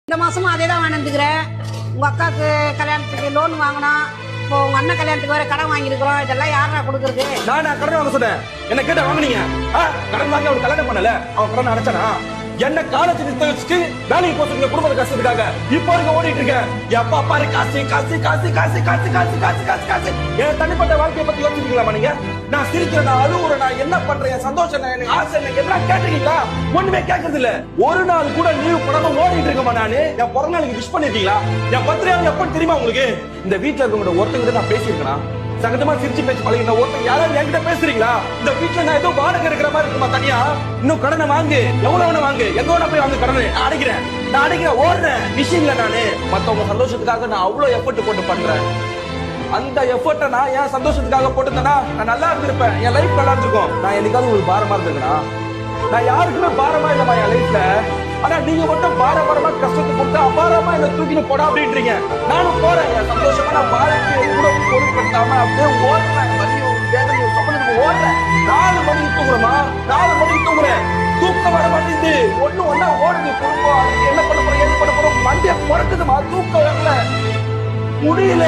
இந்த மாசமும் அதே தான் வாங்கிட்டுக்கிறேன். உங்க அக்காவுக்கு கல்யாணத்துக்கு லோன் வாங்கினோம், இப்போ உங்க அண்ணன் கல்யாணத்துக்கு வேற கடன் வாங்கியிருக்கிறோம். இதெல்லாம் யாரா கொடுக்குறது? நான் கடன் வாங்க சொன்னேன். என்ன கேட்ட வாங்கினீங்க? கடன் வாங்கி அவன் கல்யாணம் பண்ணல, அவன் கடன் அடைச்சானா? என்ன காலேஜ் நிறுத்த வச்சுட்டு வேலைக்கு போறதுக்கு குடும்பத்தை கஷ்டத்துக்காக இப்போ இருக்க ஓடிட்டு இருக்கேன். எப்ப பாரு காசு காசு காசு காசு காசு காசு காசு காசு காசு. என் தனிப்பட்ட வாழ்க்கையை பத்தி யோசிச்சுக்கலாமா நீங்க? நான் சிரிக்கிறேன், நான் அழுவுறேன், நான் என்ன பண்றேன், என் சந்தோஷம் எனக்கு ஆசை எனக்கு எல்லாம் கேட்டுக்கீங்களா? ஒண்ணுமே கேட்கறது இல்ல. ஒரு நாள் கூட லீவ் போடாம ஓடிட்டு இருக்கமா? நானு என் பிறந்த நாளைக்கு விஷ் பண்ணிருக்கீங்களா? என் பர்த்டே எப்பன்னு தெரியுமா உங்களுக்கு? இந்த வீட்டுல இருக்கவங்க ஒருத்தவங்க நான் பேசியிருக்கேன். சகஜமா சிரிச்சு பேச்சு பழகின ஒருத்தர் யாராவது என்கிட்ட பேசுறீங்களா? இந்த வீட்டுல நான் ஏதோ வாடகை இருக்கிற மாதிரி இருக்குமா? தனியா இன்னும் கடனை வாங்கு, எவ்வளவு வாங்கு, எங்க வேணா போய் வாங்க கடனை. நான் அடைக்கிறேன் ஓடுறேன் விஷயங்கள. நானு மத்தவங்க சந்தோஷத்துக்காக நான் அவ்வளவு எஃபர்ட் போட்டு பண்றேன். அந்த எஃபர்ட்டை நான் என் சந்தோஷத்துக்காக போட்டுருந்தேன்னா நான் நல்லா இருந்திருப்பேன், என் லைஃப் நல்லா இருந்திருக்கும். நான் என்னைக்காவது உங்களுக்கு பாரமா இருந்திருக்கேனா? நான் யாருக்குமே பாரமா இல்லமா என் லைஃப்ல. ஆனா நீங்க மட்டும் பாரமா கஷ்டத்தை கொடுத்து அபாரமா என்ன தூக்கிட்டு போடா அப்படின்றீங்க. நானும் போறேன், என் சந்தோஷமான வாழ்க்கையை கூட பொருட்படுத்தாம அப்படியே ஓடுறேன். வலியும் வேதனையும் சொன்னதுக்கு ஓடுறேன். 4 மணிக்கு தூங்குறமா? 4 மணிக்கு தூங்குறேன். தூக்கம் வர மாட்டேங்குது. ஒண்ணா ஓடுது குடும்பம். என்ன பண்ண போறோம், எது பண்ண போறோம், மண்டிய பிறக்குதுமா. தூக்கம் வரல, முடியல.